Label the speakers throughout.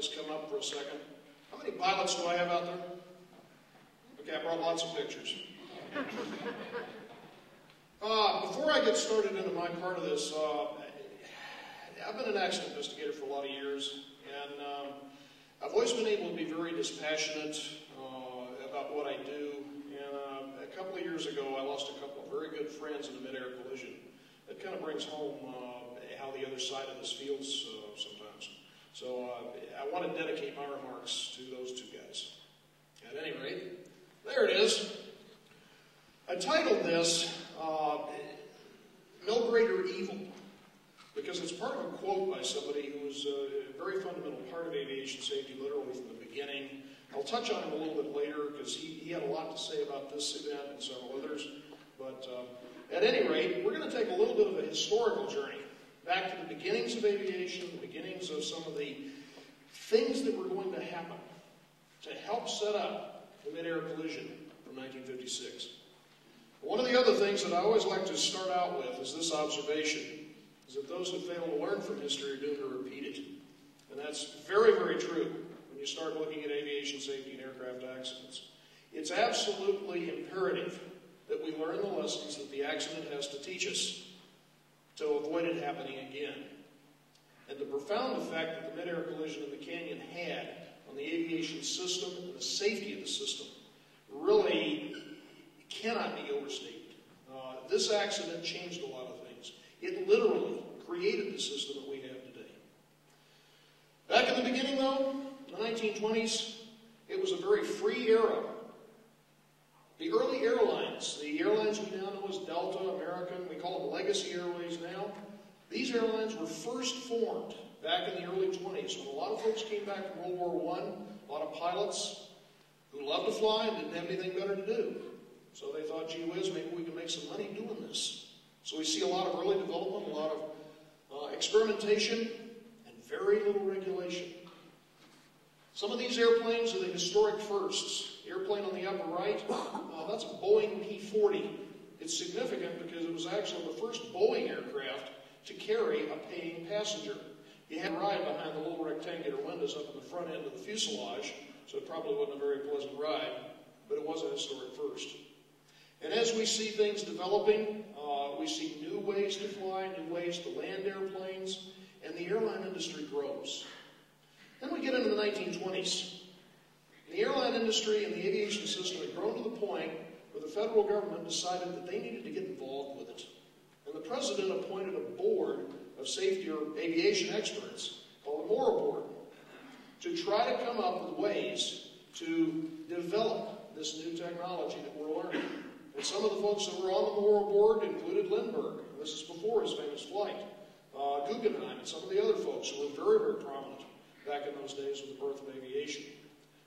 Speaker 1: this come up for a second. How many pilots do I have out there? Okay, I brought lots of pictures. Before I get started into my part of this, I've been an accident investigator for a lot of years, and I've always been able to be very dispassionate about what I do. And a couple of years ago, I lost a couple of very good friends in a mid-air collision. That kind of brings home how the other side of this feels sometimes. So I want to dedicate my remarks to those two guys. At any rate, there it is. I titled this No Greater Evil, because it's part of a quote by somebody who was a very fundamental part of aviation safety, literally from the beginning. I'll touch on him a little bit later, because he had a lot to say about this event and several others. But at any rate, we're going to take a little bit of a historical journey back to the beginnings of aviation, the beginnings of some of the things that were going to happen to help set up the mid-air collision from 1956. One of the other things that I always like to start out with is this observation, is that those who fail to learn from history are doomed to repeat it. And that's very, very true when you start looking at aviation safety and aircraft accidents. It's absolutely imperative that we learn the lessons that the accident has to teach us to avoid it happening again. And the profound effect that the mid-air collision in the canyon had on the aviation system and the safety of the system really cannot be overstated. This accident changed a lot of things. It literally created the system that we have today. Back in the beginning, though, in the 1920s, it was a very free era. The early airlines, the airlines we now know as Delta, American, we call them Legacy Airways now, these airlines were first formed back in the early 20s when a lot of folks came back from World War I, a lot of pilots who loved to fly and didn't have anything better to do. So they thought, gee whiz, maybe we can make some money doing this. So we see a lot of early development, a lot of experimentation, and very little regulation. Some of these airplanes are the historic firsts. The airplane on the upper right, that's a Boeing P40. It's significant because it was actually the first Boeing aircraft to carry a paying passenger. You had to ride behind the little rectangular windows up in the front end of the fuselage, so it probably wasn't a very pleasant ride, but it was a historic first. And as we see things developing, we see new ways to fly, new ways to land airplanes, and the airline industry grows. Then we get into the 1920s. The airline industry and the aviation system had grown to the point where the federal government decided that they needed to get involved with it. And the president appointed a board of safety or aviation experts called the Moore Board to try to come up with ways to develop this new technology that we're learning. And some of the folks that were on the Moore Board included Lindbergh. This is before his famous flight. Guggenheim and some of the other folks who were very, very prominent back in those days with the birth of aviation.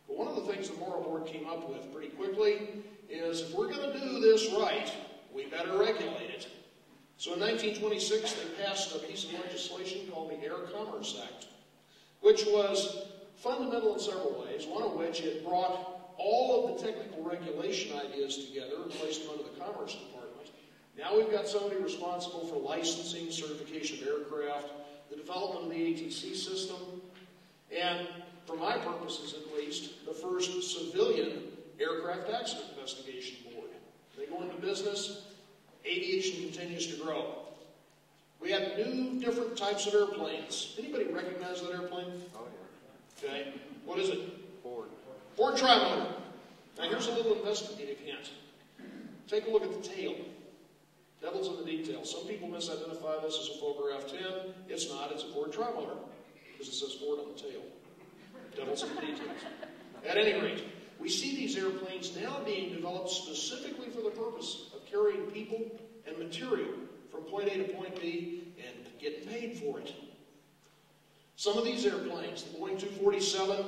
Speaker 1: But one of the things the Moore Board came up with pretty quickly is if we're going to do this right, we better regulate it. So in 1926, they passed a piece of legislation called the Air Commerce Act, which was fundamental in several ways, one of which it brought all of the technical regulation ideas together and placed them under the Commerce Department. Now we've got somebody responsible for licensing, certification of aircraft, the development of the ATC system, and, for my purposes at least, the first civilian aircraft accident investigation board. They go into business, aviation continues to grow. We have new, different types of airplanes. Anybody recognize that airplane?
Speaker 2: Oh, yeah.
Speaker 1: Okay. What is it?
Speaker 2: Ford.
Speaker 1: Ford Trimotor. Now here's a little investigative hint. Take a look at the tail. Devil's in the details. Some people misidentify this as a Fokker F-10. It's not. It's a Ford Trimotor because it says Ford on the tail. Devil's in the details. At any rate, we see these airplanes now being developed specifically for the purpose of carrying people and material from point A to point B and getting paid for it. Some of these airplanes, the Boeing 247,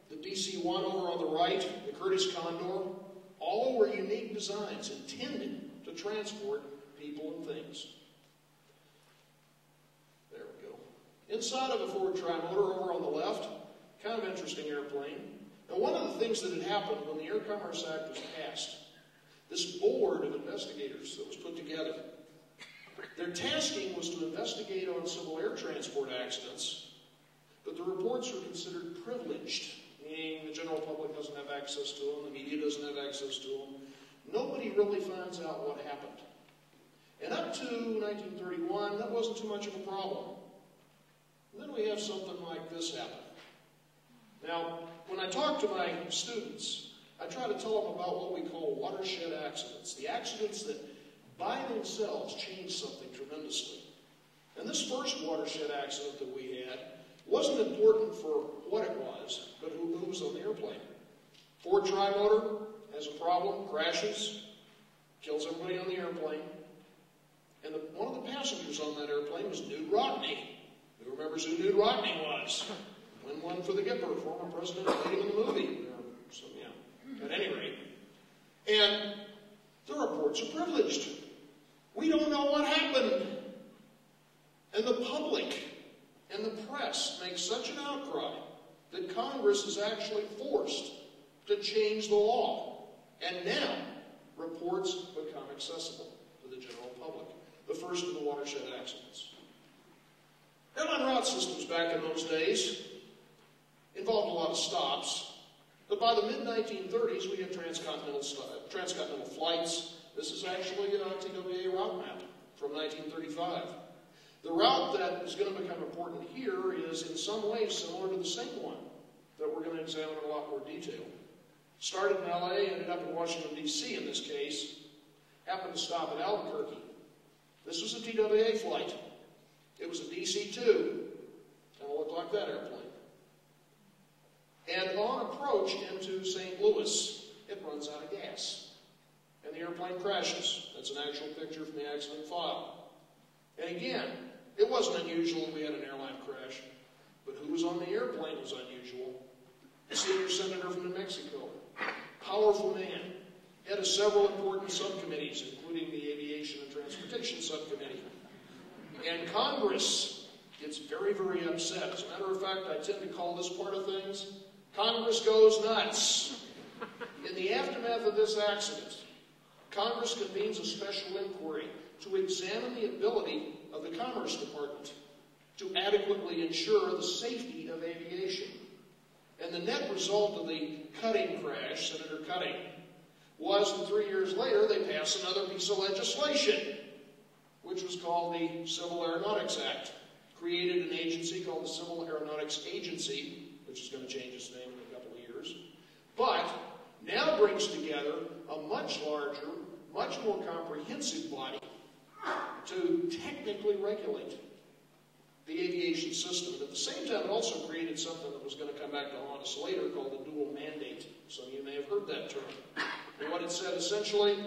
Speaker 1: the DC-1 over on the right, the Curtiss Condor, all were unique designs intended to transport people and things. There we go. Inside of a Ford Trimotor over on the left, kind of interesting airplane. Now, one of the things that had happened when the Air Commerce Act was passed, this board of investigators that was put together, their tasking was to investigate on civil air transport accidents, but the reports were considered access to them, the media doesn't have access to them. Nobody really finds out what happened. And up to 1931, that wasn't too much of a problem. And then we have something like this happen. Now, when I talk to my students, I try to tell them about what we call watershed accidents, the accidents that by themselves change something tremendously. And this first watershed accident that we had wasn't important for what it was, but who was on the airplane. Ford tri-motor has a problem, crashes, kills everybody on the airplane. And one of the passengers on that airplane was Newt Rockne. Who remembers who Newt Rockne was? Won one for the Gipper, former president, played him in the movie. So, yeah, at any rate. And the reports are privileged. We don't know what happened. And the public and the press make such an outcry that Congress is actually forced to change the law. And now, reports become accessible to the general public. The first of the watershed accidents. Airline route systems back in those days involved a lot of stops, but by the mid-1930s we had transcontinental flights. This is actually a TWA route map from 1935. The route that is going to become important here is in some ways similar to the same one that we're going to examine in a lot more detail. Started in LA, ended up in Washington, D.C. in this case, happened to stop at Albuquerque. This was a TWA flight. It was a DC-2. Kind of looked like that airplane. And on approach into St. Louis, it runs out of gas. And the airplane crashes. That's an actual picture from the accident file. And again, it wasn't unusual that we had an airline crash, but who was on the airplane was unusual. The senior senator from New Mexico, powerful man, head of several important subcommittees, including the Aviation and Transportation Subcommittee. And Congress gets very, very upset. As a matter of fact, I tend to call this part of things, Congress goes nuts. In the aftermath of this accident, Congress convenes a special inquiry to examine the ability of the Commerce Department to adequately ensure the safety of aviation. And the net result of the Cutting crash, Senator Cutting, was that 3 years later they passed another piece of legislation, which was called the Civil Aeronautics Act. Created an agency called the Civil Aeronautics Agency, which is going to change its name in a couple of years, but now brings together a much larger, much more comprehensive body to technically regulate the aviation system. And at the same time, it also created something that was going to come back to haunt us later called the dual mandate. Some of you may have heard that term. And what it said essentially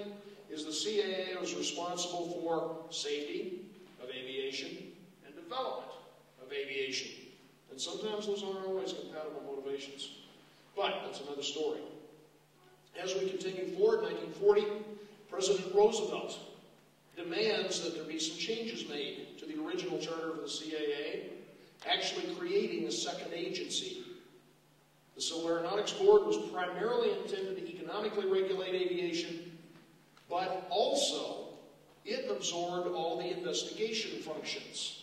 Speaker 1: is the CAA was responsible for safety of aviation and development of aviation. And sometimes those aren't always compatible motivations. But that's another story. As we continue forward, 1940, President Roosevelt demands that there be some changes made to the original charter of the CAA, actually creating a second agency. The Civil Aeronautics Board was primarily intended to economically regulate aviation, but also it absorbed all the investigation functions.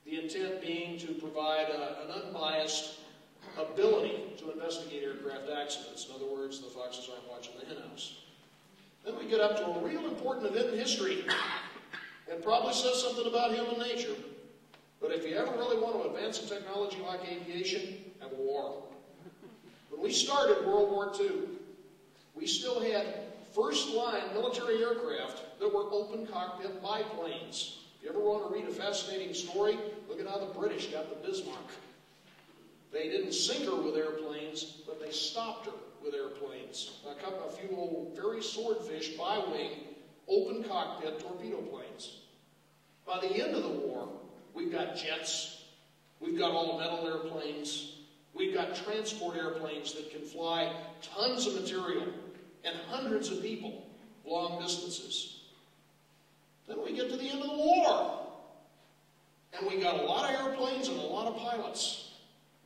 Speaker 1: The intent being to provide an unbiased ability to investigate aircraft accidents. In other words, the foxes aren't watching the henhouse. Then we get up to a real important event in history. It probably says something about human nature. But if you ever really want to advance a technology like aviation, have a war. When we started World War II, we still had first-line military aircraft that were open cockpit biplanes. If you ever want to read a fascinating story, look at how the British got the Bismarck. They didn't sink her with airplanes, but they stopped her with airplanes. A few old, very swordfish, bi-wing, open cockpit torpedo planes. By the end of the war, we've got jets, we've got all-metal airplanes, we've got transport airplanes that can fly tons of material and hundreds of people long distances. Then we get to the end of the war, and we got a lot of airplanes and a lot of pilots.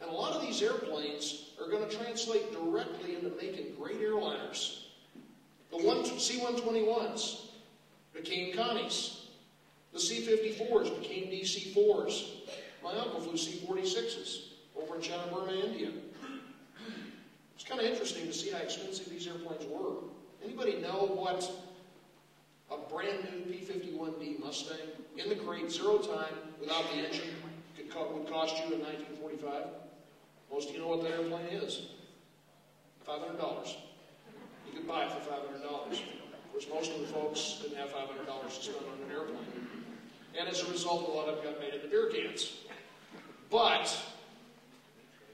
Speaker 1: And a lot of these airplanes are going to translate directly into making great airliners. The C-121s became Connies. The C-54s became DC-4s. My uncle flew C-46s over in China, Burma, India. It's kind of interesting to see how expensive these airplanes were. Anybody know what a brand new P-51D Mustang in the crate, 0 time, without the engine, would cost you in 1945? Most of you know what that airplane is. $500. You could buy it for $500. Of course, most of the folks didn't have $500 to spend on an airplane. And as a result, a lot of them got made into beer cans. But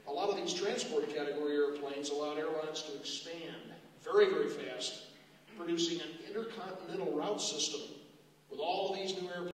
Speaker 1: a lot of these transport category airplanes allowed airlines to expand very, very fast, producing an intercontinental route system with all of these new airplanes.